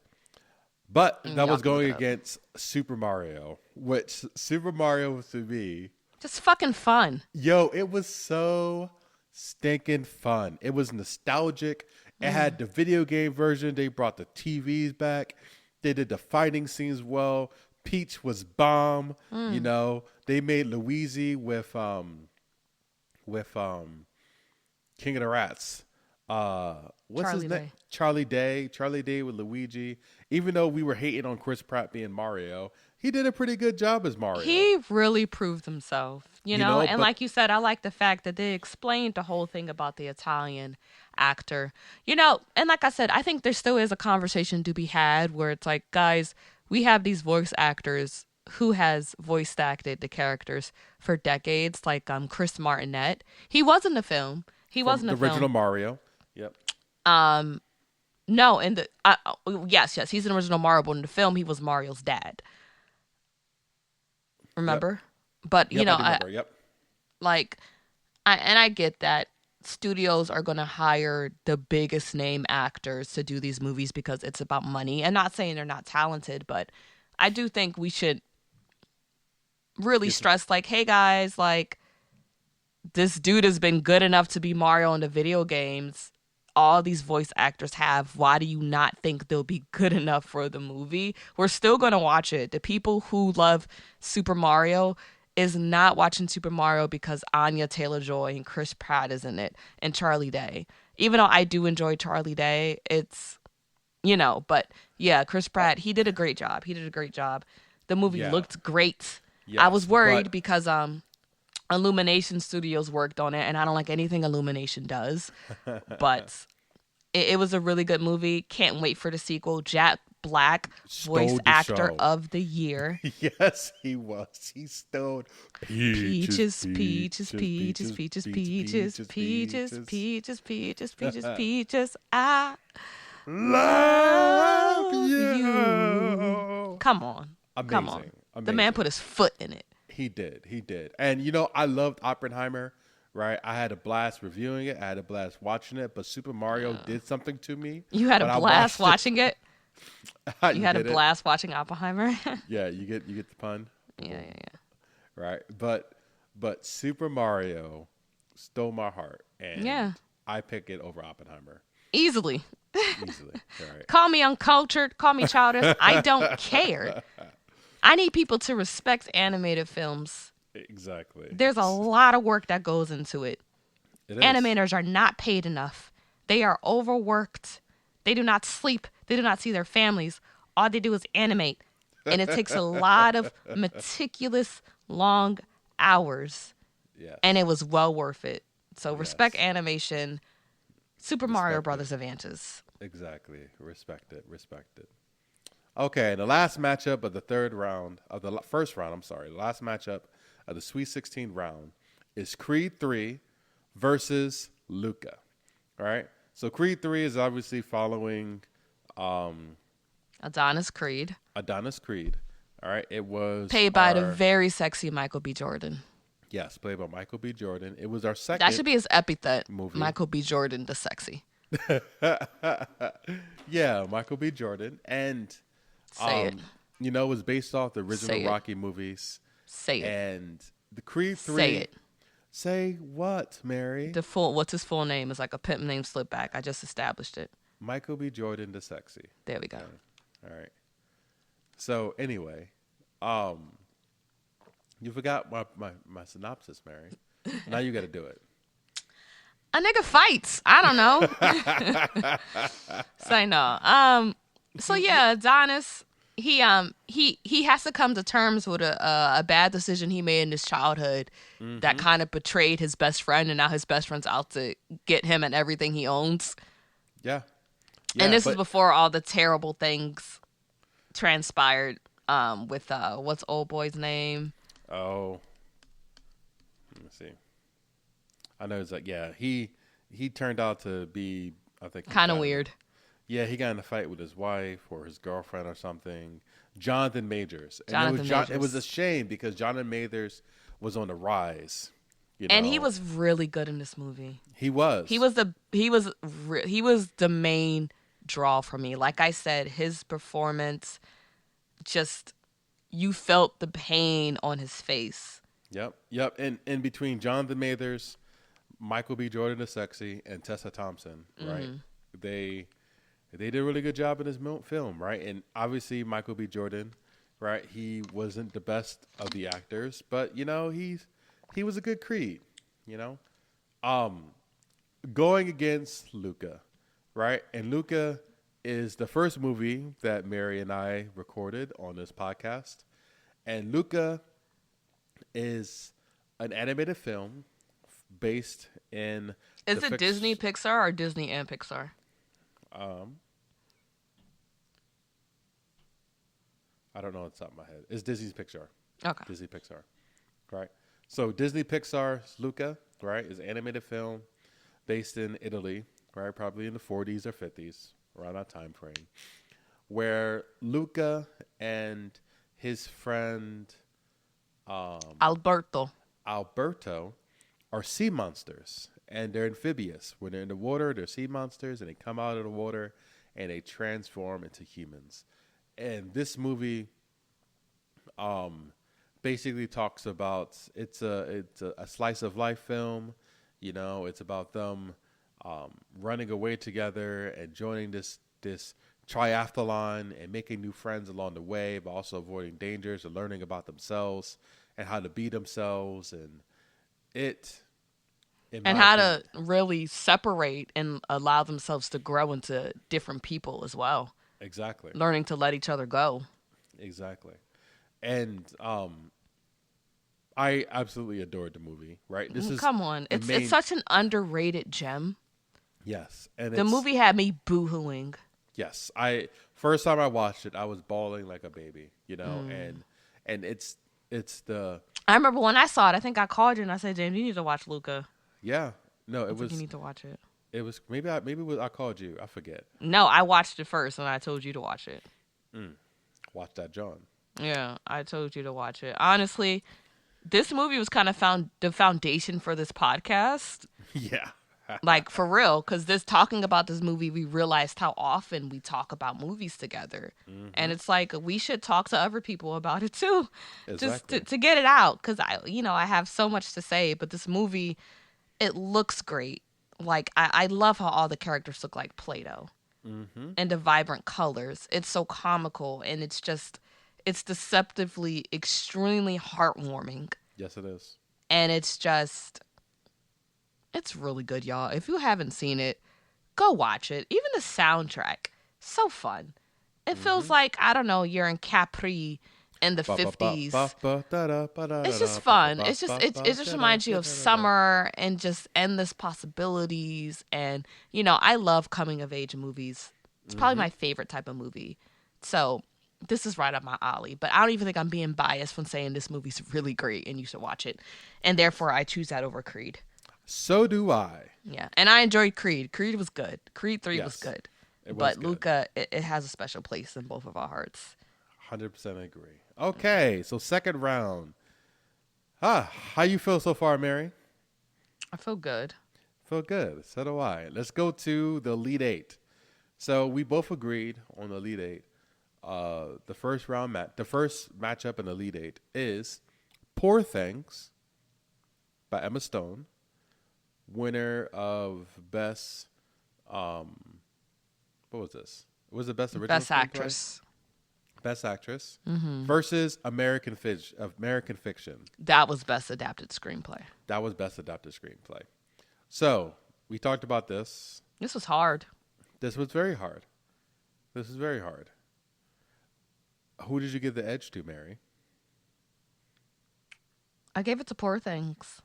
But that was going against Super Mario, which Super Mario to me, just fucking fun. Yo, it was so stinking fun. It was nostalgic. It had the video game version. They brought the TVs back. They did the fighting scenes well. Peach was bomb. They made Luigi with King of the Rats. What's his name? Charlie Day with Luigi. even though we were hating on Chris Pratt being Mario, he did a pretty good job as Mario. He really proved himself, you know? And but like you said, I like the fact that they explained the whole thing about the Italian actor. You know, and like I said, I think there still is a conversation to be had where it's like, guys, we have these voice actors who has voice acted the characters for decades, like Chris Martinet. He was in the film. He from was in the the original film. Mario. Yep. No, in the yes, he's an original Mario, but in the film he was Mario's dad. Remember? But Yep, you know, I do remember. Yep. like I get that studios are going to hire the biggest name actors to do these movies because it's about money. And not saying they're not talented, but I do think we should really stress like, hey guys, like this dude has been good enough to be Mario in the video games. All these voice actors have. Why do you not think they'll be good enough for the movie? We're still going to watch it. The people who love Super Mario is not watching Super Mario because Anya Taylor-Joy and Chris Pratt is in it and Charlie Day. Even though I do enjoy Charlie Day, it's, you know, but yeah, Chris Pratt, he did a great job. The movie looked great. Yes, I was worried but because Illumination Studios worked on it, and I don't like anything Illumination does. But it was a really good movie. Can't wait for the sequel. Jack Black, voice Stole the actor show. of the year. Yes, he was. He stole Peaches, peaches, peaches, peaches, peaches, peaches, peaches, peaches, peaches, peaches. I love you. you. Come on. Come on. Amazing. The man put his foot in it. He did. And you know, I loved Oppenheimer, right? I had a blast reviewing it. I had a blast watching it, but Super Mario did something to me. You had when a I blast watched watching it? it. You had a get it? blast watching Oppenheimer? Yeah, you get the pun. Yeah. Right. But Super Mario stole my heart, and Yeah. I pick it over Oppenheimer Easily. easily. Right. Call me uncultured, call me childish. I don't care. I need people to respect animated films. Exactly. There's a lot of work that goes into it. It is. Animators are not paid enough. They are overworked. They do not sleep. They do not see their families. All they do is animate. And it takes a lot of meticulous, long hours. Yes. And it was well worth it. So respect Yes. animation. Super Mario Respect Brothers Avances. Exactly. Respect it. Okay, the last matchup of the last matchup of the Sweet 16 round is Creed 3 versus Luca. All right? So Creed 3 is obviously following Adonis Creed. Adonis Creed. All right? It was Played by the very sexy Michael B. Jordan. Yes, played by Michael B. Jordan. It was our second That should be his epithet. movie. Michael B. Jordan, the sexy. Yeah, Michael B. Jordan. And Say it. you know, it was based off the original Say it. Rocky movies. Say it. And the Creed 3. Say it. Say what, Mary? What's his full name? Is like a pimp name slip back. I just established it. Michael B. Jordan, the sexy. There we go. All right. So anyway, you forgot my synopsis, Mary. Now you got to do it. A nigga fights. I don't know. Say no. So yeah, Adonis. He has to come to terms with a bad decision he made in his childhood that kind of betrayed his best friend, and now his best friend's out to get him and everything he owns. Yeah. And this is before all the terrible things transpired with what's old boy's name? Oh. Let me see. I know it's like, yeah, he turned out to be, I think, Kind of weird. Yeah, he got in a fight with his wife or his girlfriend or something. Jonathan Majors. And Jonathan Majors. It was a shame because Jonathan Majors was on the rise. You know? And he was really good in this movie. He was. He was the main draw for me. Like I said, his performance, just you felt the pain on his face. Yep. And in between Jonathan Majors, Michael B. Jordan the sexy, and Tessa Thompson, right? They did a really good job in this film, right? And obviously Michael B. Jordan, right? He wasn't the best of the actors, but you know, he was a good Creed, you know? Going against Luca, right? And Luca is the first movie that Mary and I recorded on this podcast. And Luca is an animated film based in Is it Disney, fiction. Pixar, or Disney and Pixar? Um, I don't know what's top of my head. It's Disney's Pixar. Okay. Disney Pixar. Right. So Disney Pixar's Luca, right, is an animated film based in Italy, right, probably in the 40s or 50s, around that time frame, where Luca and his friend Alberto. Alberto are sea monsters, and they're amphibious. When they're in the water, they're sea monsters, and they come out of the water and they transform into humans. And this movie basically talks about it's a slice of life film. You know, it's about them running away together and joining this triathlon and making new friends along the way, but also avoiding dangers and learning about themselves and how to be themselves. And it, in And my how opinion, to really separate and allow themselves to grow into different people as well. exactly, Learning to let each other go. exactly, and I absolutely adored the movie. Right, this is Come on. the It's main such an underrated gem. yes, and The it's movie had me boohooing. yes. I first time I watched it, I was bawling like a baby. You know, and it's the I remember when I saw it, I think I called you and I said, James, you need to watch Luca. yeah. No, I it think you was need to watch it. it was I called you. I forget. No, I watched it first and I told you to watch it. Watch that, John. Yeah, I told you to watch it. Honestly, this movie was kind of the foundation for this podcast. Yeah. Like, for real, because this talking about this movie, we realized how often we talk about movies together. And it's like, we should talk to other people about it too. Just Exactly. to get it out. Because I have so much to say, but this movie, it looks great. Like, I love how all the characters look like Play-Doh. And the vibrant colors. It's so comical, and it's deceptively extremely heartwarming. Yes, it is. And it's really good, y'all. If you haven't seen it, go watch it. Even the soundtrack, so fun. It feels like, I don't know, you're in Capri in the 50s. It's just fun. It just reminds you of summer and just endless possibilities. And I love coming of age movies. It's probably my favorite type of movie. So this is right up my alley. But I don't even think I'm being biased when saying this movie's really great and you should watch it. And therefore, I choose that over Creed. So do I. Yeah, and I enjoyed Creed. Creed was good. Creed 3 was Yes, good. it was But good. Luca, it has a special place in both of our hearts. 100% agree. Okay, so second round. How you feel so far, Mary? I feel good. Feel good. So do I. Let's go to the lead eight. So we both agreed on the lead eight. The first matchup in the lead eight is Poor Things by Emma Stone, winner of best. What was this? Was it best original? Best screenplay? actress. Best actress versus American Fiction. That was best adapted screenplay. That was best adapted screenplay. So we talked about this. This was hard. This was very hard. This is very hard. Who did you give the edge to, Mary? I gave it to Poor Things.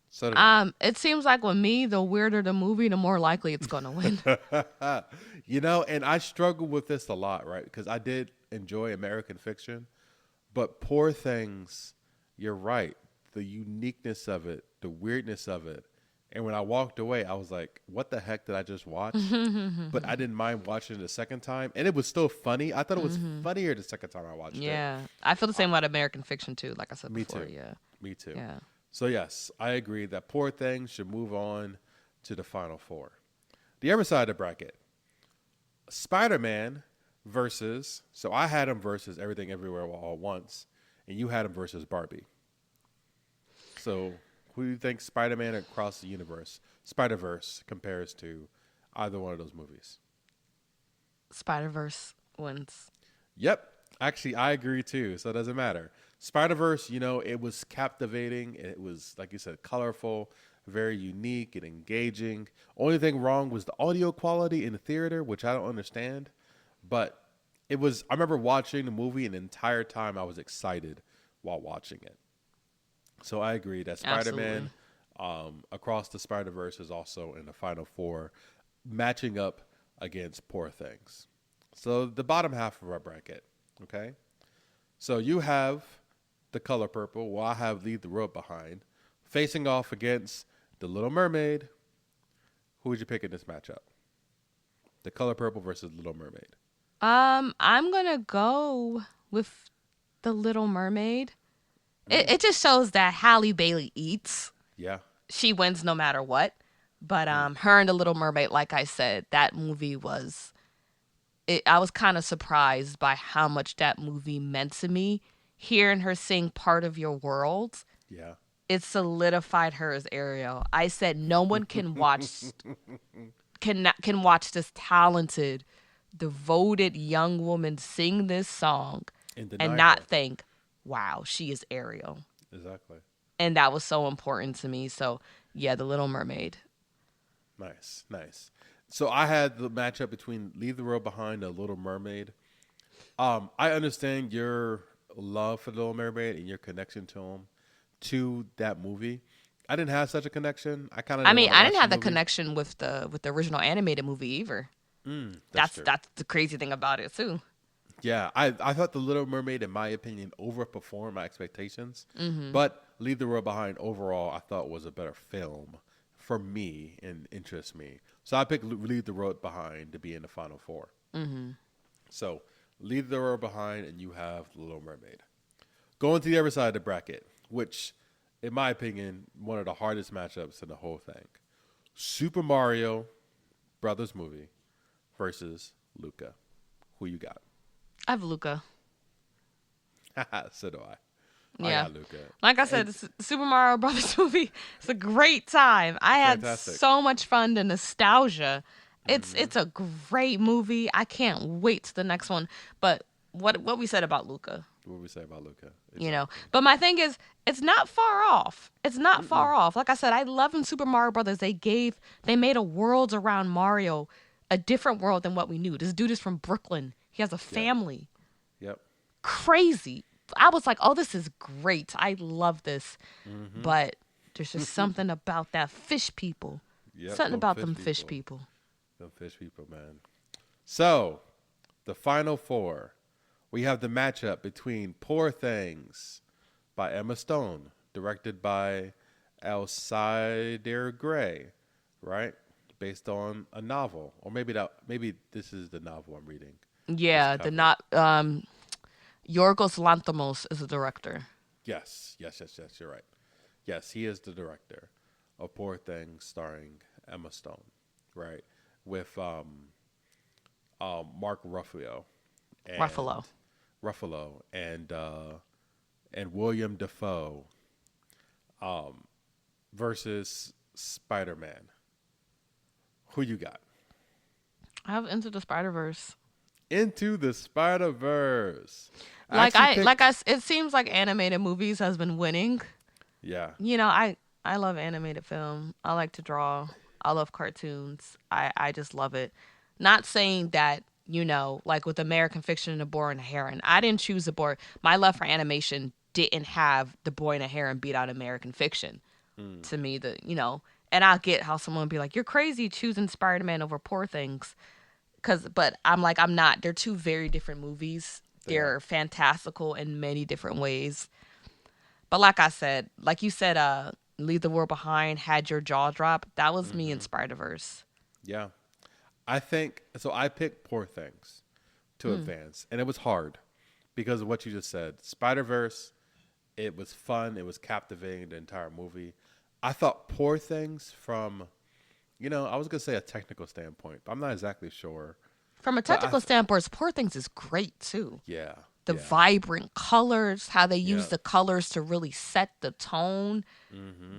So did I. It seems like with me, the weirder the movie, the more likely it's gonna win. And I struggle with this a lot, right? Because I did enjoy American Fiction, but Poor Things, you're right. The uniqueness of it, the weirdness of it. And when I walked away, I was like, what the heck did I just watch? But I didn't mind watching it a second time. And it was still funny. I thought it was funnier the second time I watched it. Yeah, I feel the same about American Fiction too. Like I said Me before. too. Yeah. Me too. Yeah. So, yes, I agree that Poor Things should move on to the final four. The other side of the bracket, Spider-Man versus, so I had him versus Everything Everywhere All at Once, and you had him versus Barbie. So, who do you think Spider-Man Across the Universe, Spider-Verse, compares to either one of those movies? Spider-Verse wins. Yep. Actually, I agree too, so it doesn't matter. Spider-Verse, it was captivating. It was, like you said, colorful, very unique and engaging. Only thing wrong was the audio quality in the theater, which I don't understand. But it was, I remember watching the movie and the entire time I was excited while watching it. So I agree that Spider-Man Across the Spider-Verse is also in the final four, matching up against Poor Things. So the bottom half of our bracket, okay? So you have The Color Purple, while I have Leave the World Behind, facing off against The Little Mermaid. Who would you pick in this matchup? The Color Purple versus Little Mermaid. I'm gonna go with The Little Mermaid. It just shows that Halle Bailey eats. Yeah. She wins no matter what. But her and The Little Mermaid, like I said, that movie was. I was kind of surprised by how much that movie meant to me. Hearing her sing "Part of Your World," Yeah. it solidified her as Ariel. I said no one can watch can watch this talented, devoted young woman sing this song and not think, wow, she is Ariel. Exactly. And that was so important to me. So, yeah, The Little Mermaid. Nice, nice. So I had the matchup between Leave the World Behind and Little Mermaid. I understand your love for Little Mermaid and your connection to that movie. I didn't have such a connection. I didn't have the connection with the original animated movie either. That's the crazy thing about it too. Yeah, I thought The Little Mermaid, in my opinion, overperformed my expectations. But Leave the World Behind overall, I thought was a better film for me and interests me. So I picked Leave the World Behind to be in the final four. So Leave the World Behind, and you have The Little Mermaid. Going to the other side of the bracket, which, in my opinion, one of the hardest matchups in the whole thing. Super Mario Brothers movie versus Luca. Who you got? I have Luca. So do I. Yeah. I got Luca. Like I said, the Super Mario Brothers movie is a great time. I had so much fun. The nostalgia. It's a great movie. I can't wait to the next one. But what we said about Luca. What we say about Luca. Exactly. You know. But my thing is, it's not far off. It's not far off. Like I said, I love in Super Mario Brothers. They made a world around Mario, a different world than what we knew. This dude is from Brooklyn. He has a family. Yep. Crazy. I was like, oh, this is great. I love this. But there's just something about that fish people. Yep, something about them fish people. Them fish people, man. So, the final four. We have the matchup between Poor Things by Emma Stone, directed by Alcider Gray, right? Based on a novel. Or maybe this is the novel I'm reading. Yeah, Yorgos Lanthimos is the director. Yes, you're right. Yes, he is the director of Poor Things, starring Emma Stone, right? With Mark Ruffalo and William Dafoe versus Spider-Man. Who you got? I have Into the Spider-Verse. Into the Spider-Verse. It seems like animated movies has been winning. Yeah. You know, I love animated film. I like to draw. I love cartoons. I just love it. Not saying that, you know, like with American Fiction and The Boy and the Heron, I didn't choose The Boy. My love for animation didn't have The Boy and the Heron beat out American Fiction. To me, and I'll get how someone would be like, you're crazy choosing Spider-Man over Poor Things. But I'm like, I'm not. They're two very different movies. They're fantastical in many different ways. But like I said, like you said, Leave the World Behind had your jaw drop. That was me in Spider-Verse. Yeah. I think, so I picked Poor Things to advance. And it was hard because of what you just said. Spider-Verse, it was fun. It was captivating, the entire movie. I thought Poor Things from, I was going to say a technical standpoint, but I'm not exactly sure. From a technical standpoint, Poor Things is great too. Yeah. The vibrant colors, how they use the colors to really set the tone.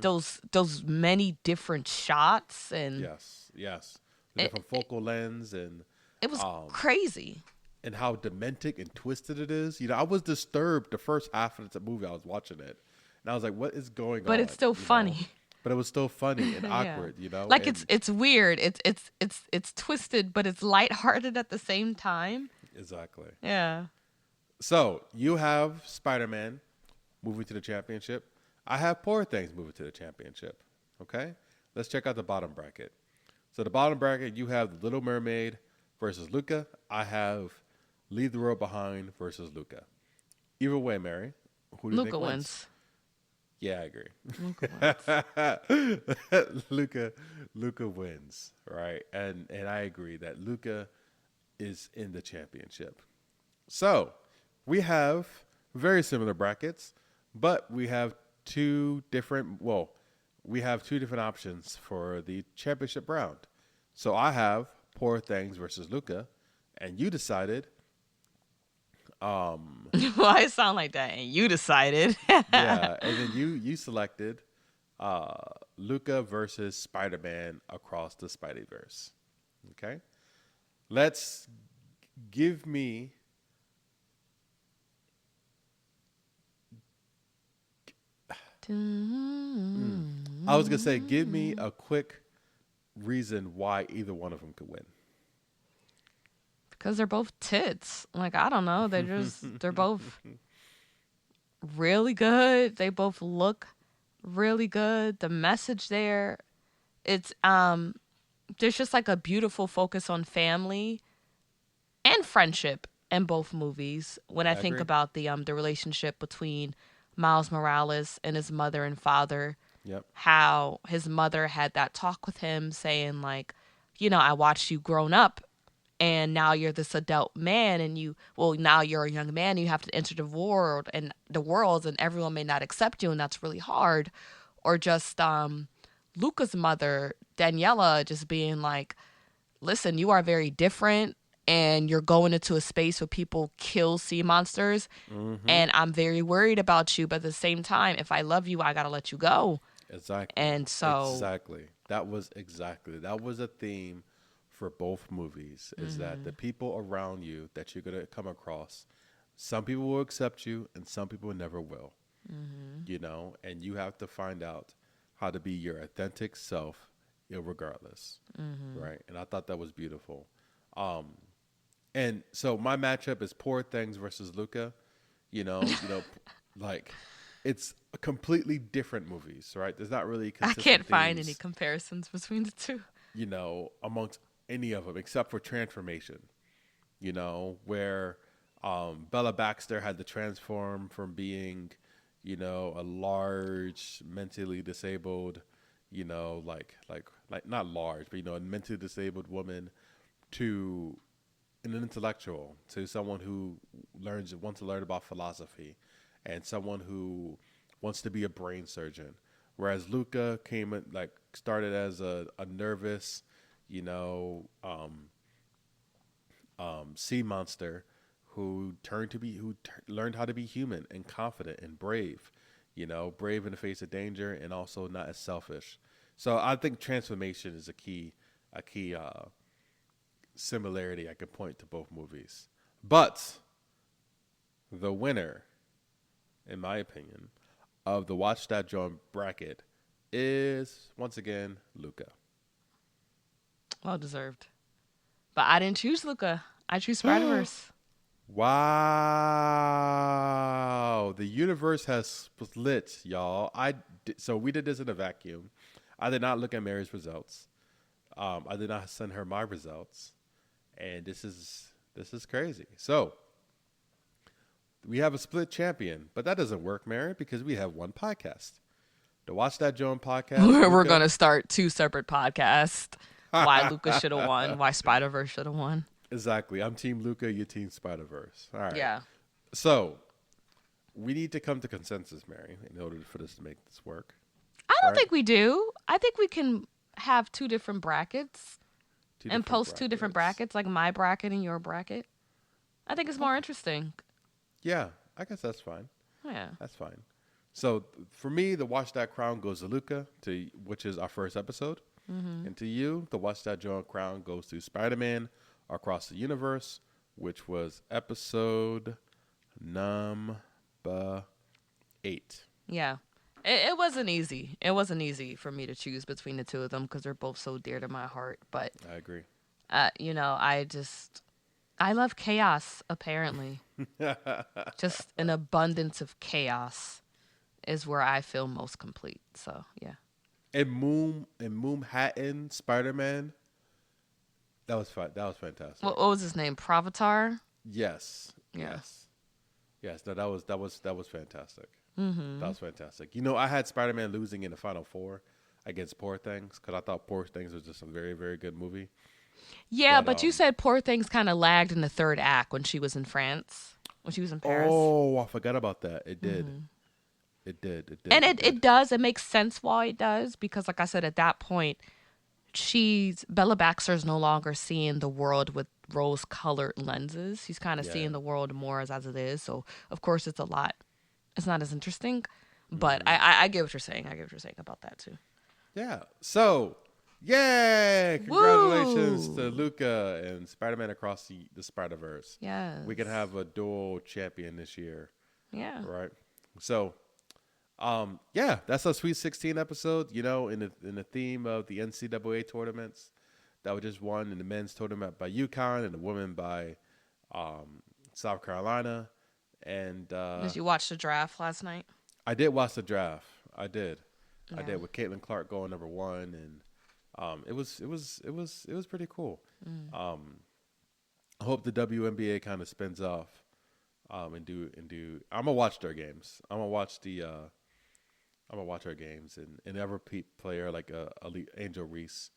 Those many different shots and yes. The different focal lens and it was crazy. And how demented and twisted it is. I was disturbed the first half of the movie. I was watching it. And I was like, what is going on? But it's still funny. but it was still funny and Yeah. awkward, you know. Like And it's weird. It's twisted, but it's lighthearted at the same time. exactly. Yeah. So you have Spider-Man moving to the championship. I have Poor Things moving to the championship. Okay, let's check out the bottom bracket. So the bottom bracket, you have The Little Mermaid versus Luca. I have Leave the World Behind versus Luca. Either way, Mary, who do you Luca think wins? wins. Yeah, I agree. Luca wins. Luca wins, right? And I agree that Luca is in the championship. So we have very similar brackets, but we have two different. Well, we have two different options for the championship round. So I have Poor Things versus Luca, and you decided. Why it sound like that? And you decided. Yeah, and then you selected Luca versus Spider-Man across the Spideyverse. Okay, let's give me. I was gonna say, give me a quick reason why either one of them could win. Because they're both tits. Like, I don't know. They're both really good. They both look really good. The message there, it's there's just like a beautiful focus on family and friendship in both movies. When I think agree. about the relationship between Miles Morales and his mother and father, Yep. how his mother had that talk with him saying like, I watched you grown up and now you're this adult man and now you're a young man and you have to enter the world and everyone may not accept you and that's really hard. Or just Luca's mother, Daniela, just being like, listen, you are very different and you're going into a space where people kill sea monsters and I'm very worried about you, but at the same time, if I love you, I gotta let you go. Exactly. And so that was a theme for both movies, is that the people around you that you're going to come across, some people will accept you and some people never will. And you have to find out how to be your authentic self regardless. Right. And I thought that was beautiful. And so my matchup is Poor Things versus Luca. Like it's completely different movies, right? There's not really I consistent can't find any themes, comparisons between the two. amongst any of them except for transformation. Where Bella Baxter had to transform from being, a large, mentally disabled, like not large, but a mentally disabled woman to an intellectual, to someone who wants to learn about philosophy, and someone who wants to be a brain surgeon. Whereas Luca started as a nervous, sea monster who learned how to be human and confident and brave, brave in the face of danger and also not as selfish. So I think transformation is a key similarity I could point to both movies. But the winner, in my opinion, of the Watch That Joint bracket is once again Luca. Well deserved. But I didn't choose Luca. I choose Spider-Verse. Wow. The universe has split, y'all. So we did this in a vacuum. I did not look at Mary's results. I did not send her my results. And this is crazy. So we have a split champion, but that doesn't work, Mary, because we have one podcast. The Watch That Joan podcast. We're going to start two separate podcasts. Why Luca should have won, why Spider-Verse should have won. Exactly. I'm Team Luca, you're Team Spider-Verse. All right. Yeah. So we need to come to consensus, Mary, in order for this to make this work. I don't think we do. I think we can have two different brackets and post two different brackets, like my bracket and your bracket. I think it's more interesting. Yeah, I guess that's fine. Yeah. That's fine. So for me, the Watch That Crown goes to Luca, which is our first episode. And to you, the Watch That Joint crown goes to Spider-Man Across the Universe, which was episode number 8. Yeah. It wasn't easy. It wasn't easy for me to choose between the two of them because they're both so dear to my heart. But I agree. you know, I love chaos. Apparently, just an abundance of chaos is where I feel most complete. So yeah. And Moon Hatton Spider-Man, that was fun. That was fantastic. What was his name? Provitar. Yes. Yeah. Yes. No, that was fantastic. Mm-hmm. That was fantastic. You know, I had Spider-Man losing in the Final Four against Poor Things because I thought Poor Things was just a very, very good movie. Yeah, but you said Poor Things kind of lagged in the third act when she was in France, when she was in Paris. Oh, I forgot about that. It did. Mm-hmm. It did. And it does. It makes sense why it does because, like I said, at that point, Bella Baxter is no longer seeing the world with rose-colored lenses. She's kind of seeing the world more as it is. So, of course, it's not as interesting. But I get what you're saying. I get what you're saying about that too. Yeah. So, yay! Congratulations to Luca and Spider-Man Across the Spider-Verse. Yes. We can have a dual champion this year. Yeah. Right. So, yeah, that's our Sweet 16 episode. You know, in the theme of the NCAA tournaments that were just won in the men's tournament by UConn and the women by South Carolina. And did you watch the draft last night? I did watch the draft. I did. Yeah. I did with Caitlin Clark going number 1, and it was pretty cool. I hope the WNBA kind of spins off and do. I'm gonna watch their games. I'm gonna watch her games and a repeat player like Angel Reese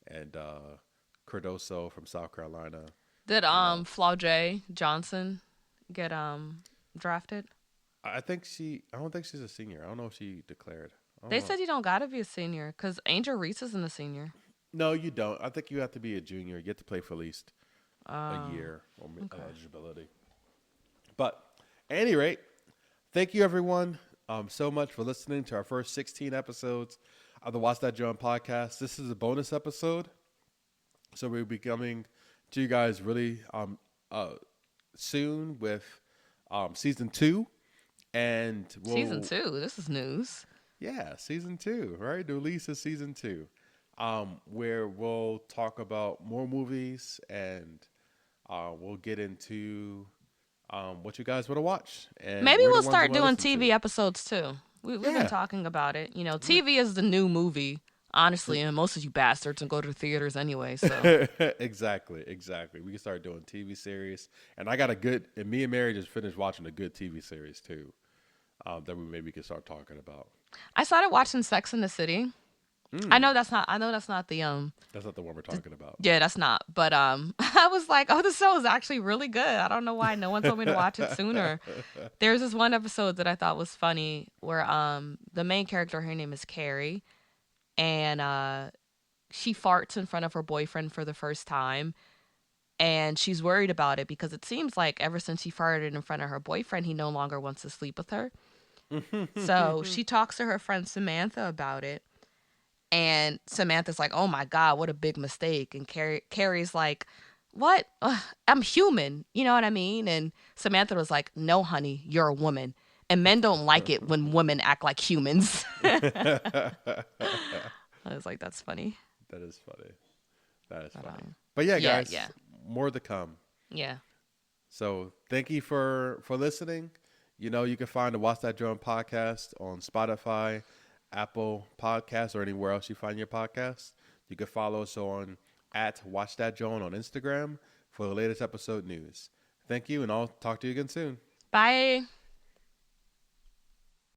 and Cardoso from South Carolina. Did Flau'jae Johnson get drafted? I don't think she's a senior. I don't know if she declared. They said you don't gotta be a senior because Angel Reese isn't a senior. No, you don't. I think you have to be a junior. You get to play for at least a year or eligibility. But at any rate, thank you everyone so much for listening to our first 16 episodes of the Watch That John podcast. This is a bonus episode, so we'll be coming to you guys really soon with season 2. And season 2. This is news. Yeah, season 2, right? The release of season 2, where we'll talk about more movies and we'll get into what you guys want to watch. And maybe we'll start doing TV episodes too. We've been talking about it. You know, TV is the new movie, honestly, and most of you bastards and go to the theaters anyway. So exactly. We can start doing TV series, and me and Mary just finished watching a good TV series too. That we maybe could start talking about. I started watching Sex in the City. I know that's not the That's not the one we're talking about. Yeah, that's not. But I was like, oh, the show is actually really good. I don't know why no one told me to watch it sooner. There's this one episode that I thought was funny where the main character, her name is Carrie, and she farts in front of her boyfriend for the first time. And she's worried about it because it seems like ever since she farted in front of her boyfriend, he no longer wants to sleep with her. So she talks to her friend Samantha about it. And Samantha's like, oh, my God, what a big mistake. And Carrie's like, what? I'm human. You know what I mean? And Samantha was like, no, honey, you're a woman. And men don't like it when women act like humans. I was like, that's funny. That is funny. But yeah, guys, yeah. More to come. Yeah. So thank you for listening. You know, you can find the Watch That Drone podcast on Spotify, Apple Podcasts, or anywhere else you find your podcasts. You can follow us on @WatchThatJoan on Instagram for the latest episode news. Thank you, and I'll talk to you again soon. Bye.